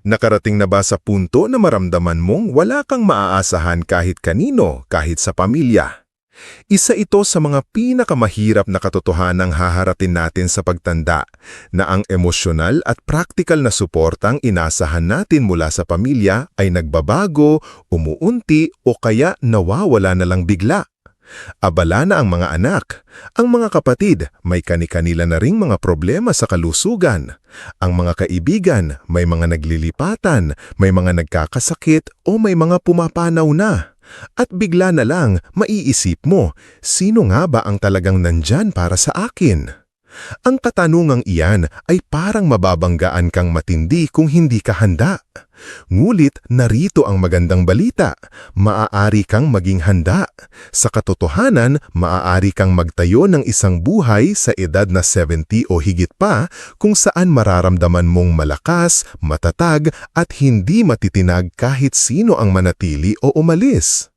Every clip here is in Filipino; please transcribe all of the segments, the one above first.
Nakarating na ba sa punto na maramdaman mong wala kang maaasahan kahit kanino, kahit sa pamilya? Isa ito sa mga pinakamahirap na katotohanang haharapin natin sa pagtanda, na ang emosyonal at praktikal na suportang inasahan natin mula sa pamilya ay nagbabago, umuunti o kaya nawawala na lang bigla. Abala na ang mga anak, ang mga kapatid may kani-kanila na ring mga problema sa kalusugan. Ang mga kaibigan may mga naglilipatan, may mga nagkakasakit o may mga pumapanaw na. At bigla na lang maiisip mo, sino nga ba ang talagang nandyan para sa akin? Ang katanungang iyan ay parang mababanggaan kang matindi kung hindi ka handa. Ngulit narito ang magandang balita, maaari kang maging handa. Sa katotohanan, maaari kang magtayo ng isang buhay sa edad na 70 o higit pa kung saan mararamdaman mong malakas, matatag at hindi matitinag kahit sino ang manatili o umalis.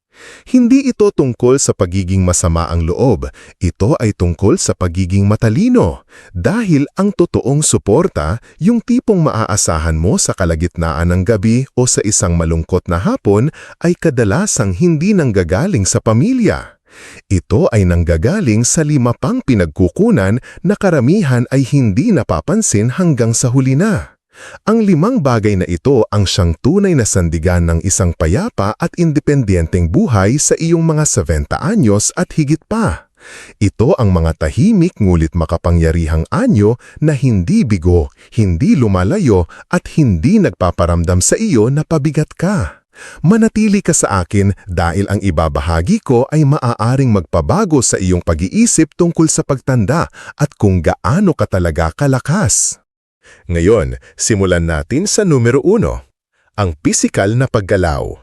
Hindi ito tungkol sa pagiging masama ang loob, ito ay tungkol sa pagiging matalino. Dahil ang totoong suporta, yung tipong maaasahan mo sa kalagitnaan ng gabi o sa isang malungkot na hapon, ay kadalasang hindi nanggagaling sa pamilya. Ito ay nanggagaling sa 5 pang pinagkukunan na karamihan ay hindi napapansin hanggang sa huli na. Ang 5 bagay na ito ang siyang tunay na sandigan ng isang payapa at independenteng buhay sa iyong mga 70 anyos at higit pa. Ito ang mga tahimik ngulit makapangyarihang anyo na hindi bigo, hindi lumalayo at hindi nagpaparamdam sa iyo na pabigat ka. Manatili ka sa akin dahil ang ibabahagi ko ay maaaring magpabago sa iyong pag-iisip tungkol sa pagtanda at kung gaano ka talaga kalakas. Ngayon, simulan natin sa numero 1, ang pisikal na paggalaw.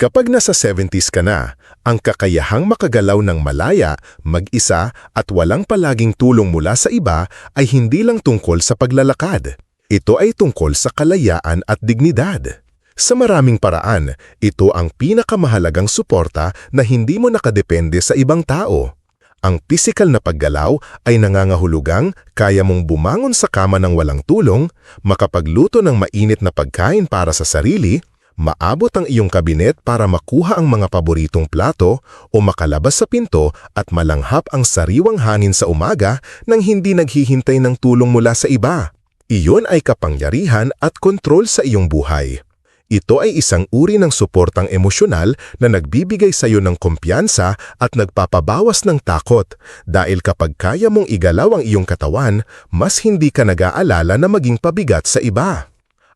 Kapag nasa 70s ka na, ang kakayahang makagalaw ng malaya, mag-isa at walang palaging tulong mula sa iba ay hindi lang tungkol sa paglalakad. Ito ay tungkol sa kalayaan at dignidad. Sa maraming paraan, ito ang pinakamahalagang suporta na hindi mo nakadepende sa ibang tao. Ang pisikal na paggalaw ay nangangahulugang kaya mong bumangon sa kama ng walang tulong, makapagluto ng mainit na pagkain para sa sarili, maabot ang iyong kabinet para makuha ang mga paboritong plato o makalabas sa pinto at malanghap ang sariwang hangin sa umaga nang hindi naghihintay ng tulong mula sa iba. Iyon ay kapangyarihan at kontrol sa iyong buhay. Ito ay isang uri ng suportang emosyonal na nagbibigay sa iyo ng kumpiyansa at nagpapabawas ng takot dahil kapag kaya mong igalaw ang iyong katawan, mas hindi ka nag-aalala na maging pabigat sa iba.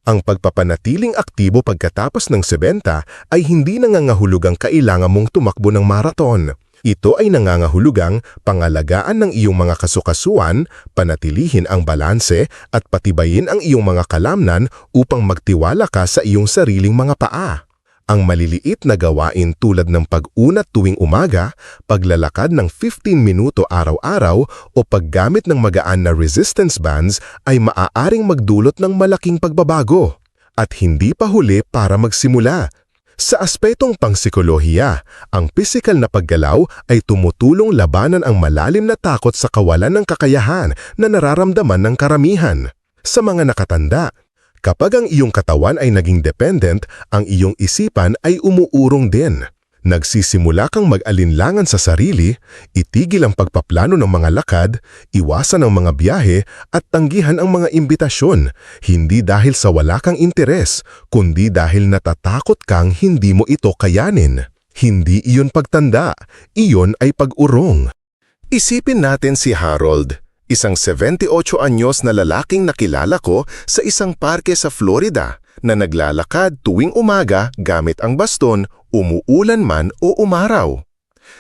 Ang pagpapanatiling aktibo pagkatapos ng 70 ay hindi nangangahulugang kailangan mong tumakbo ng maraton. Ito ay nangangahulugang pangalagaan ng iyong mga kasukasuan, panatilihin ang balanse at patibayin ang iyong mga kalamnan upang magtiwala ka sa iyong sariling mga paa. Ang maliliit na gawain tulad ng pag-unat tuwing umaga, paglalakad ng 15 minuto araw-araw o paggamit ng magaan na resistance bands ay maaaring magdulot ng malaking pagbabago. At hindi pa huli para magsimula. Sa aspetong pangsikolohiya, ang pisikal na paggalaw ay tumutulong labanan ang malalim na takot sa kawalan ng kakayahan na nararamdaman ng karamihan. Sa mga nakatanda, kapag ang iyong katawan ay naging dependent, ang iyong isipan ay umuurong din. Nagsisimula kang mag-alinlangan sa sarili, itigil ang pagpaplano ng mga lakad, iwasan ang mga biyahe at tanggihan ang mga imbitasyon, hindi dahil sa wala kang interes, kundi dahil natatakot kang hindi mo ito kayanin. Hindi iyon pagtanda, iyon ay pag-urong. Isipin natin si Harold, isang 78 anyos na lalaking nakilala ko sa isang parke sa Florida na naglalakad tuwing umaga gamit ang baston, umuulan man o umaraw.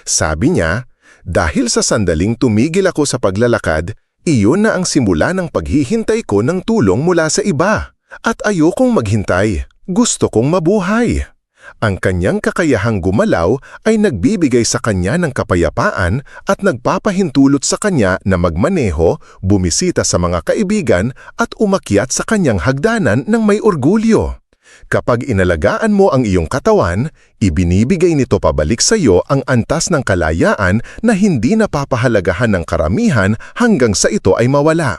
Sabi niya, dahil sa sandaling tumigil ako sa paglalakad, iyon na ang simula ng paghihintay ko ng tulong mula sa iba. At ayokong maghintay, gusto kong mabuhay. Ang kanyang kakayahang gumalaw ay nagbibigay sa kanya ng kapayapaan at nagpapahintulot sa kanya na magmaneho, bumisita sa mga kaibigan at umakyat sa kanyang hagdanan ng may orgulyo. Kapag inalagaan mo ang iyong katawan, ibinibigay nito pabalik sa iyo ang antas ng kalayaan na hindi napapahalagahan ng karamihan hanggang sa ito ay mawala.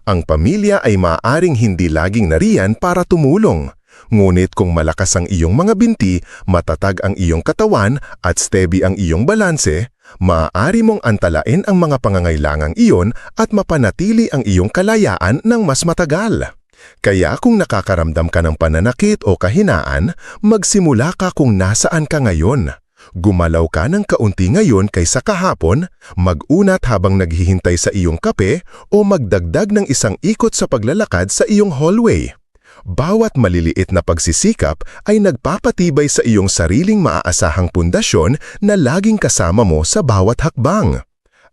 Ang pamilya ay maaaring hindi laging nariyan para tumulong. Ngunit kung malakas ang iyong mga binti, matatag ang iyong katawan at steady ang iyong balanse, maaari mong antalain ang mga pangangailangang iyon at mapanatili ang iyong kalayaan ng mas matagal. Kaya kung nakakaramdam ka ng pananakit o kahinaan, magsimula ka kung nasaan ka ngayon. Gumalaw ka ng kaunti ngayon kaysa kahapon, mag-unat habang naghihintay sa iyong kape o magdagdag ng isang ikot sa paglalakad sa iyong hallway. Bawat maliliit na pagsisikap ay nagpapatibay sa iyong sariling maaasahang pundasyon na laging kasama mo sa bawat hakbang.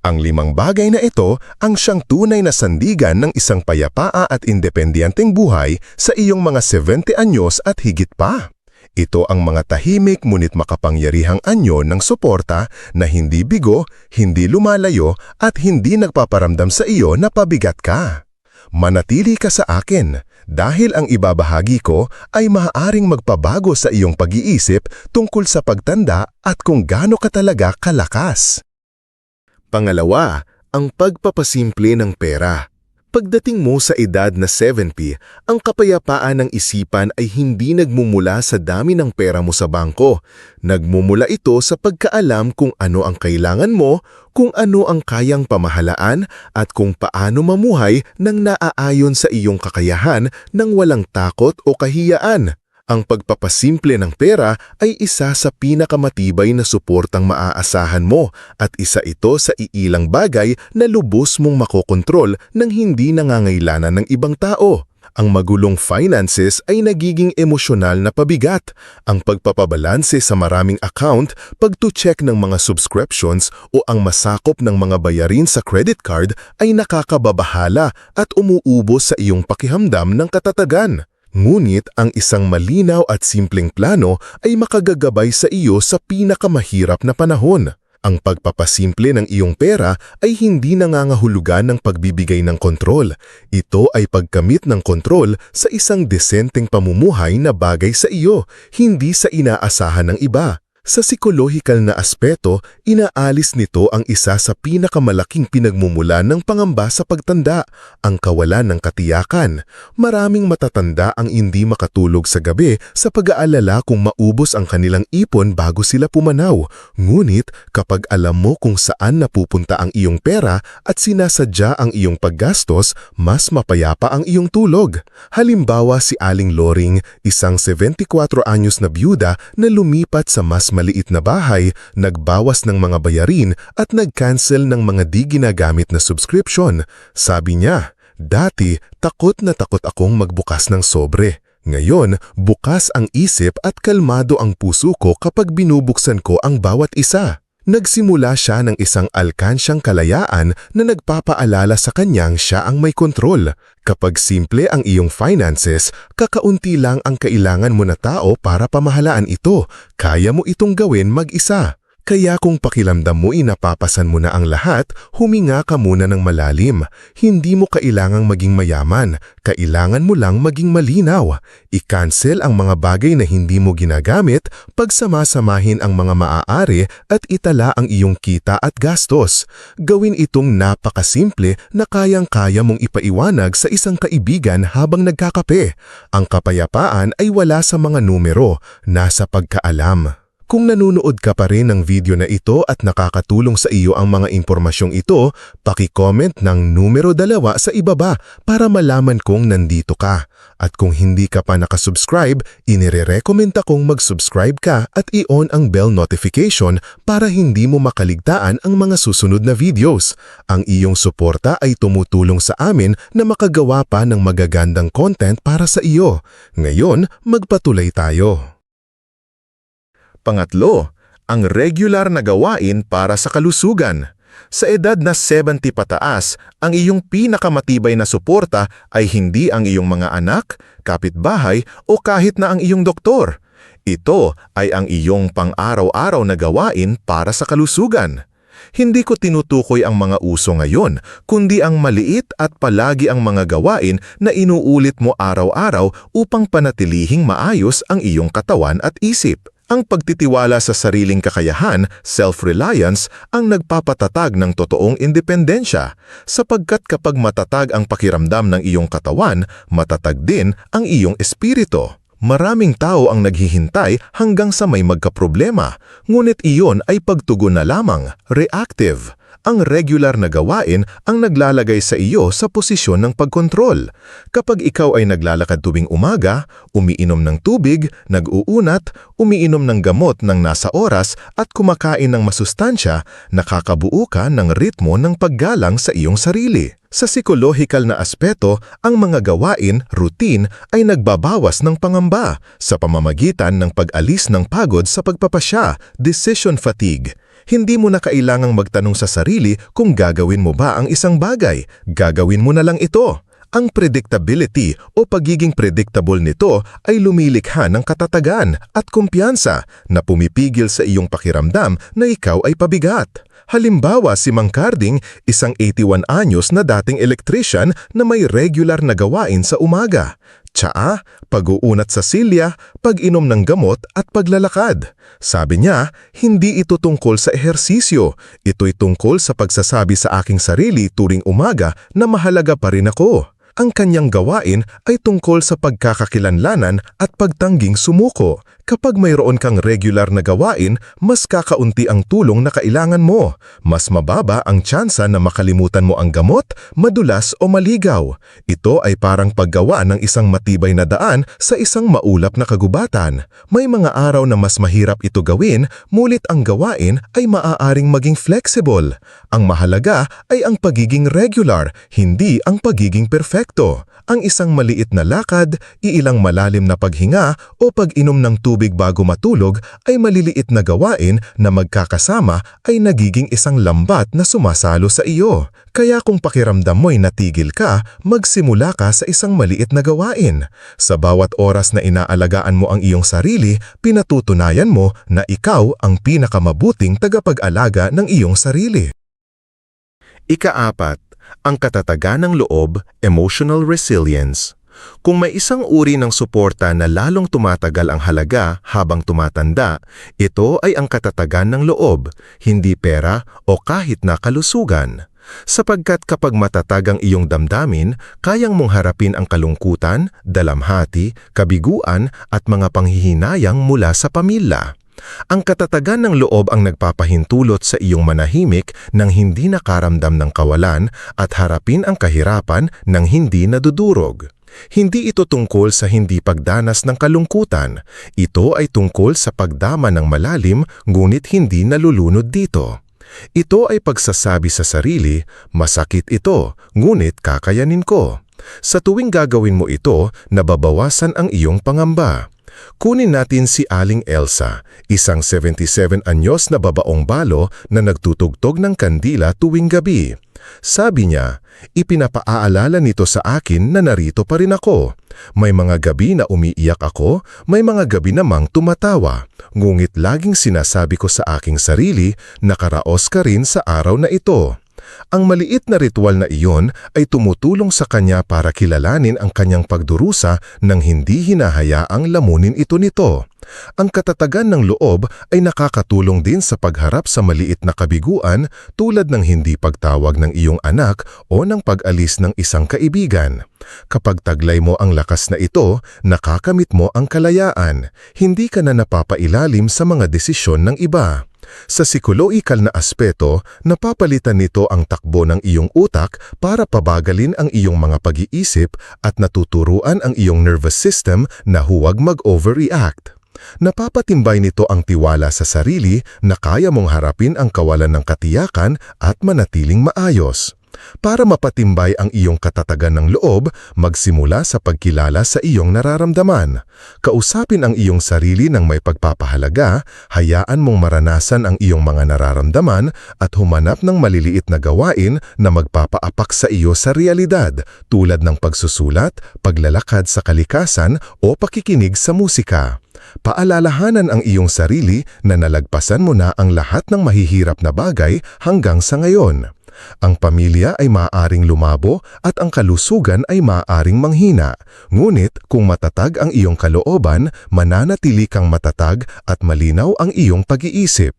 Ang 5 bagay na ito ang siyang tunay na sandigan ng isang payapaa at independenteng buhay sa iyong mga 70 anyos at higit pa. Ito ang mga tahimik ngunit makapangyarihang anyo ng suporta na hindi bigo, hindi lumalayo at hindi nagpaparamdam sa iyo na pabigat ka. Manatili ka sa akin dahil ang ibabahagi ko ay maaaring magpabago sa iyong pag-iisip tungkol sa pagtanda at kung gaano ka talaga kalakas. Pangalawa, ang pagpapasimple ng pera. Pagdating mo sa edad na 70, ang kapayapaan ng isipan ay hindi nagmumula sa dami ng pera mo sa bangko. Nagmumula ito sa pagkaalam kung ano ang kailangan mo, kung ano ang kayang pamahalaan, at kung paano mamuhay nang naaayon sa iyong kakayahan nang walang takot o kahiyaan. Ang pagpapasimple ng pera ay isa sa pinakamatibay na suportang maaasahan mo at isa ito sa iilang bagay na lubos mong makokontrol nang hindi nangangailangan ng ibang tao. Ang magulong finances ay nagiging emosyonal na pabigat. Ang pagpapabalanse sa maraming account, pagto-check ng mga subscriptions o ang masakop ng mga bayarin sa credit card ay nakakababahala at umuubos sa iyong pakiramdam ng katatagan. Ngunit ang isang malinaw at simpleng plano ay makagagabay sa iyo sa pinakamahirap na panahon. Ang pagpapasimple ng iyong pera ay hindi nangangahulugan ng pagbibigay ng kontrol. Ito ay pagkamit ng kontrol sa isang desenteng pamumuhay na bagay sa iyo, hindi sa inaasahan ng iba. Sa psikolohikal na aspeto, inaalis nito ang isa sa pinakamalaking pinagmumulan ng pangamba sa pagtanda, ang kawalan ng katiyakan. Maraming matatanda ang hindi makatulog sa gabi sa pag-aalala kung maubos ang kanilang ipon bago sila pumanaw. Ngunit kapag alam mo kung saan napupunta ang iyong pera at sinasadya ang iyong paggastos, mas mapayapa ang iyong tulog. Halimbawa si Aling Loring, isang 74 anyos na byuda na lumipat sa mas maliit na bahay, nagbawas ng mga bayarin at nag-cancel ng mga di ginagamit na subscription. Sabi niya, "Dati, takot na takot akong magbukas ng sobre. Ngayon, bukas ang isip at kalmado ang puso ko kapag binubuksan ko ang bawat isa." Nagsimula siya ng isang alkansyang kalayaan na nagpapaalala sa kanyang siya ang may kontrol. Kapag simple ang iyong finances, kakaunti lang ang kailangan mo na tao para pamahalaan ito. Kaya mo itong gawin mag-isa. Kaya kung pakiramdam mo inapapasan mo na ang lahat, huminga ka muna ng malalim. Hindi mo kailangang maging mayaman, kailangan mo lang maging malinaw. I-cancel ang mga bagay na hindi mo ginagamit, pagsamasamahin ang mga maaari at itala ang iyong kita at gastos. Gawin itong napakasimple na kayang-kaya mong ipaiwanag sa isang kaibigan habang nagkakape. Ang kapayapaan ay wala sa mga numero, nasa pagkaalam. Kung nanonood ka pa rin ng video na ito at nakakatulong sa iyo ang mga impormasyong ito, paki-comment ng numero 2 sa ibaba para malaman kong nandito ka. At kung hindi ka pa nakasubscribe, inire-recommend akong mag-subscribe ka at i-on ang bell notification para hindi mo makaligtaan ang mga susunod na videos. Ang iyong suporta ay tumutulong sa amin na makagawa pa ng magagandang content para sa iyo. Ngayon, magpatuloy tayo. Pangatlo, ang regular na gawain para sa kalusugan. Sa edad na 70 pataas, ang iyong pinakamatibay na suporta ay hindi ang iyong mga anak, kapitbahay o kahit na ang iyong doktor. Ito ay ang iyong pang-araw-araw na gawain para sa kalusugan. Hindi ko tinutukoy ang mga uso ngayon, kundi ang maliit at palagi ang mga gawain na inuulit mo araw-araw upang panatilihing maayos ang iyong katawan at isip. Ang pagtitiwala sa sariling kakayahan, self-reliance, ang nagpapatatag ng totoong independensya. Sapagkat kapag matatag ang pakiramdam ng iyong katawan, matatag din ang iyong espiritu. Maraming tao ang naghihintay hanggang sa may magkaproblema, ngunit iyon ay pagtugon na lamang, reactive. Ang regular na gawain ang naglalagay sa iyo sa posisyon ng pagkontrol. Kapag ikaw ay naglalakad tuwing umaga, umiinom ng tubig, nag-uunat, umiinom ng gamot ng nasa oras at kumakain ng masustansya, nakakabuo ka ng ritmo ng paggalang sa iyong sarili. Sa psikolohikal na aspeto, ang mga gawain, routine, ay nagbabawas ng pangamba sa pamamagitan ng pag-alis ng pagod sa pagpapasya, decision fatigue. Hindi mo na kailangang magtanong sa sarili kung gagawin mo ba ang isang bagay. Gagawin mo na lang ito. Ang predictability o pagiging predictable nito ay lumilikha ng katatagan at kumpiyansa na pumipigil sa iyong pakiramdam na ikaw ay pabigat. Halimbawa si Mang Carding, isang 81 anyos na dating electrician na may regular na gawain sa umaga. Tsaa, pag-uunat sa silya, pag-inom ng gamot at paglalakad. Sabi niya, hindi ito tungkol sa ehersisyo. Ito'y tungkol sa pagsasabi sa aking sarili tuwing umaga na mahalaga pa rin ako. Ang kanyang gawain ay tungkol sa pagkakakilanlanan at pagtangging sumuko. Kapag mayroon kang regular na gawain, mas kakaunti ang tulong na kailangan mo. Mas mababa ang tsansa na makalimutan mo ang gamot, madulas o maligaw. Ito ay parang paggawa ng isang matibay na daan sa isang maulap na kagubatan. May mga araw na mas mahirap ito gawin, mulit ang gawain ay maaaring maging flexible. Ang mahalaga ay ang pagiging regular, hindi ang pagiging perfecto. Ang isang maliit na lakad, iilang malalim na paghinga o pag-inom ng tubig bago matulog ay maliliit na gawain na magkakasama ay nagiging isang lambat na sumasalo sa iyo. Kaya kung pakiramdam mo'y natigil ka, magsimula ka sa isang maliit na gawain. Sa bawat oras na inaalagaan mo ang iyong sarili, pinatutunayan mo na ikaw ang pinakamabuting tagapag-alaga ng iyong sarili. Ika-4, ang katatagan ng loob, emotional resilience. Kung may isang uri ng suporta na lalong tumatagal ang halaga habang tumatanda, ito ay ang katatagan ng loob, hindi pera o kahit na kalusugan. Sapagkat kapag matatag ang iyong damdamin, kayang mong harapin ang kalungkutan, dalamhati, kabiguan at mga panghihinayang mula sa pamilya. Ang katatagan ng loob ang nagpapahintulot sa iyong manahimik nang hindi nakaramdam ng kawalan at harapin ang kahirapan nang hindi nadudurog. Hindi ito tungkol sa hindi pagdanas ng kalungkutan. Ito ay tungkol sa pagdama ng malalim ngunit hindi nalulunod dito. Ito ay pagsasabi sa sarili, masakit ito, ngunit kakayanin ko. Sa tuwing gagawin mo ito, nababawasan ang iyong pangamba. Kunin natin si Aling Elsa, isang 77 anyos na babaong balo na nagtutugtog ng kandila tuwing gabi. Sabi niya, ipinapaaalala nito sa akin na narito pa rin ako. May mga gabi na umiiyak ako, may mga gabi namang tumatawa. Ngunit laging sinasabi ko sa aking sarili, nakaraos ka rin sa araw na ito. Ang maliit na ritual na iyon ay tumutulong sa kanya para kilalanin ang kanyang pagdurusa nang hindi hinahayaang lamunin ito nito. Ang katatagan ng loob ay nakakatulong din sa pagharap sa maliit na kabiguan tulad ng hindi pagtawag ng iyong anak o ng pag-alis ng isang kaibigan. Kapag taglay mo ang lakas na ito, nakakamit mo ang kalayaan. Hindi ka na napapailalim sa mga desisyon ng iba. Sa psikolohikal na aspeto, napapalitan nito ang takbo ng iyong utak para pabagalin ang iyong mga pag-iisip at natuturuan ang iyong nervous system na huwag mag-overreact. Napapatimbay nito ang tiwala sa sarili na kaya mong harapin ang kawalan ng katiyakan at manatiling maayos. Para mapatimbay ang iyong katatagan ng loob, magsimula sa pagkilala sa iyong nararamdaman. Kausapin ang iyong sarili ng may pagpapahalaga, hayaan mong maranasan ang iyong mga nararamdaman at humanap ng maliliit na gawain na magpapaapak sa iyo sa realidad tulad ng pagsusulat, paglalakad sa kalikasan o pakikinig sa musika. Paalalahanan ang iyong sarili na nalagpasan mo na ang lahat ng mahihirap na bagay hanggang sa ngayon. Ang pamilya ay maaaring lumabo at ang kalusugan ay maaaring manghina. Ngunit kung matatag ang iyong kalooban, mananatili kang matatag at malinaw ang iyong pag-iisip.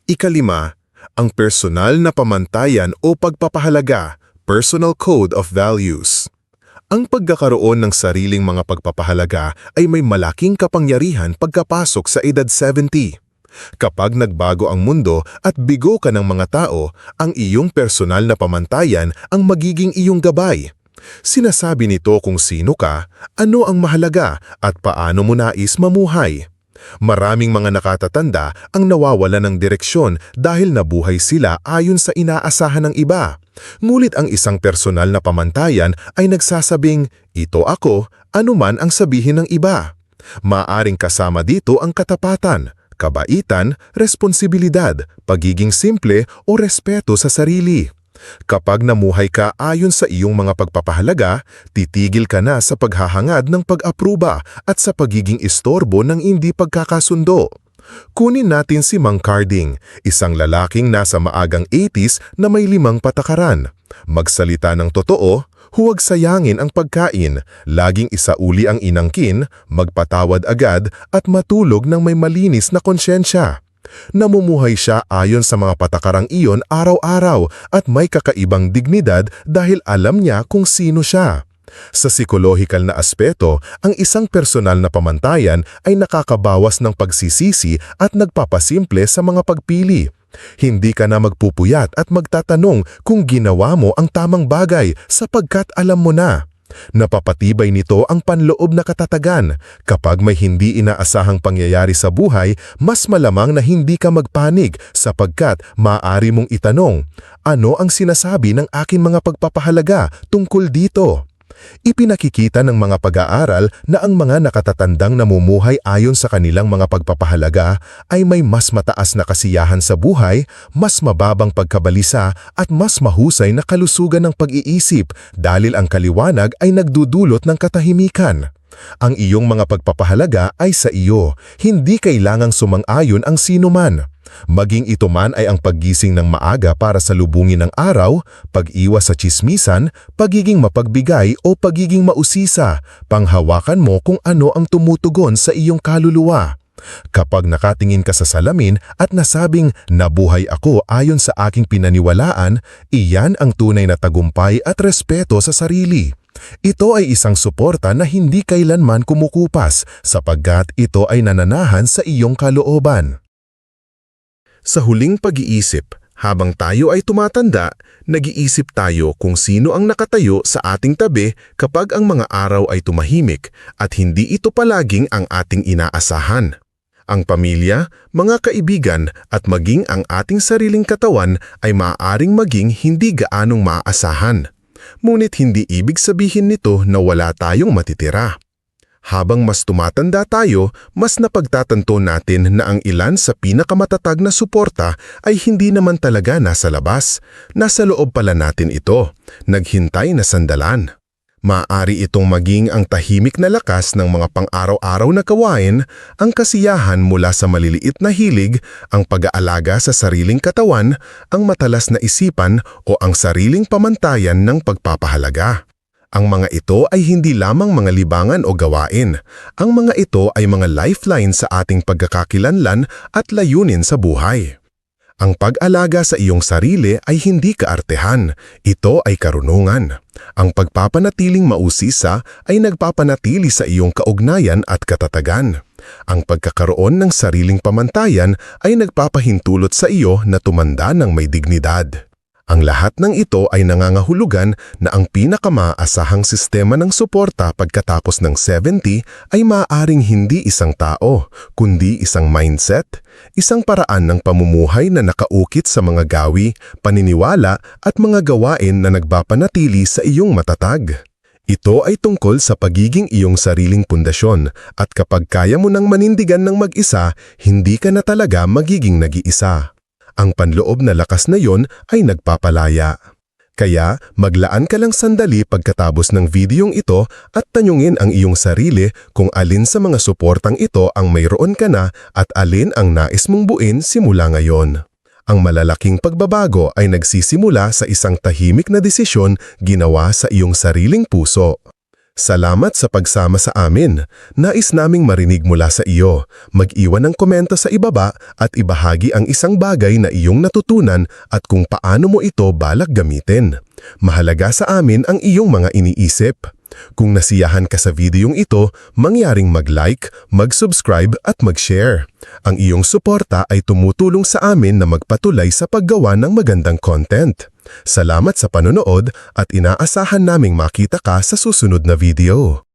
Ika-5, ang personal na pamantayan o pagpapahalaga, personal code of values. Ang pagkakaroon ng sariling mga pagpapahalaga ay may malaking kapangyarihan pagkapasok sa edad 70. Kapag nagbago ang mundo at bigo ka ng mga tao, ang iyong personal na pamantayan ang magiging iyong gabay. Sinasabi nito kung sino ka, ano ang mahalaga at paano mo nais mamuhay. Maraming mga nakatatanda ang nawawala ng direksyon dahil nabuhay sila ayon sa inaasahan ng iba. Ngunit ang isang personal na pamantayan ay nagsasabing, ito ako, anuman ang sabihin ng iba. Maaring kasama dito ang katapatan, kabaitan, responsibilidad, pagiging simple o respeto sa sarili. Kapag namuhay ka ayon sa iyong mga pagpapahalaga, titigil ka na sa paghahangad ng pag-apruba at sa pagiging istorbo ng hindi pagkakasundo. Kunin natin si Mang Carding, isang lalaking nasa maagang 80s na may 5 patakaran. Magsalita ng totoo, huwag sayangin ang pagkain, laging isauli ang inangkin, magpatawad agad at matulog ng may malinis na konsyensya. Namumuhay siya ayon sa mga patakarang iyon araw-araw at may kakaibang dignidad dahil alam niya kung sino siya. Sa psikolohikal na aspeto, ang isang personal na pamantayan ay nakakabawas ng pagsisisi at nagpapasimple sa mga pagpili. Hindi ka na magpupuyat at magtatanong kung ginawa mo ang tamang bagay sapagkat alam mo na. Napapatibay nito ang panloob na katatagan. Kapag may hindi inaasahang pangyayari sa buhay, mas malamang na hindi ka magpanig sapagkat maaari mong itanong, ano ang sinasabi ng aking mga pagpapahalaga tungkol dito? Ipinakikita ng mga pag-aaral na ang mga nakatatandang namumuhay ayon sa kanilang mga pagpapahalaga ay may mas mataas na kasiyahan sa buhay, mas mababang pagkabalisa at mas mahusay na kalusugan ng pag-iisip dahil ang kaliwanag ay nagdudulot ng katahimikan. Ang iyong mga pagpapahalaga ay sa iyo, hindi kailangang sumang-ayon ang sinuman. Maging ito man ay ang paggising ng maaga para sa lubungin ng araw, pag-iwas sa tsismisan, pagiging mapagbigay o pagiging mausisa, panghawakan mo kung ano ang tumutugon sa iyong kaluluwa. Kapag nakatingin ka sa salamin at nasabing nabuhay ako ayon sa aking pinaniwalaan, iyan ang tunay na tagumpay at respeto sa sarili. Ito ay isang suporta na hindi kailanman kumukupas sapagkat ito ay nananahan sa iyong kalooban. Sa huling pag-iisip, habang tayo ay tumatanda, nag-iisip tayo kung sino ang nakatayo sa ating tabi kapag ang mga araw ay tumahimik at hindi ito palaging ang ating inaasahan. Ang pamilya, mga kaibigan at maging ang ating sariling katawan ay maaaring maging hindi gaanong maaasahan. Ngunit hindi ibig sabihin nito na wala tayong matitira. Habang mas tumatanda tayo, mas napagtatanto natin na ang ilan sa pinakamatatag na suporta ay hindi naman talaga nasa labas. Nasa loob pala natin ito, naghintay na sandalan. Maaari itong maging ang tahimik na lakas ng mga pang-araw-araw na gawain, ang kasiyahan mula sa maliliit na hilig, ang pag-aalaga sa sariling katawan, ang matalas na isipan o ang sariling pamantayan ng pagpapahalaga. Ang mga ito ay hindi lamang mga libangan o gawain. Ang mga ito ay mga lifeline sa ating pagkakakilanlan at layunin sa buhay. Ang pag-alaga sa iyong sarili ay hindi kaartehan. Ito ay karunungan. Ang pagpapanatiling mausisa ay nagpapanatili sa iyong kaugnayan at katatagan. Ang pagkakaroon ng sariling pamantayan ay nagpapahintulot sa iyo na tumanda ng may dignidad. Ang lahat ng ito ay nangangahulugan na ang pinakamaasahang sistema ng suporta pagkatapos ng 70 ay maaaring hindi isang tao, kundi isang mindset, isang paraan ng pamumuhay na nakaukit sa mga gawi, paniniwala at mga gawain na nagpapanatili sa iyong matatag. Ito ay tungkol sa pagiging iyong sariling pundasyon at kapag kaya mo nang manindigan ng mag-isa, hindi ka na talaga magiging nag-iisa. Ang panloob na lakas na yon ay nagpapalaya. Kaya maglaan ka lang sandali pagkatapos ng videong ito at tanungin ang iyong sarili kung alin sa mga suportang ito ang mayroon ka na at alin ang nais mong buuin simula ngayon. Ang malalaking pagbabago ay nagsisimula sa isang tahimik na desisyon ginawa sa iyong sariling puso. Salamat sa pagsama sa amin. Nais naming marinig mula sa iyo. Mag-iwan ng komento sa ibaba at ibahagi ang isang bagay na iyong natutunan at kung paano mo ito balak gamitin. Mahalaga sa amin ang iyong mga iniisip. Kung nasiyahan ka sa videong ito, mangyaring mag-like, mag-subscribe at mag-share. Ang iyong suporta ay tumutulong sa amin na magpatuloy sa paggawa ng magandang content. Salamat sa panonood at inaasahan naming makita ka sa susunod na video.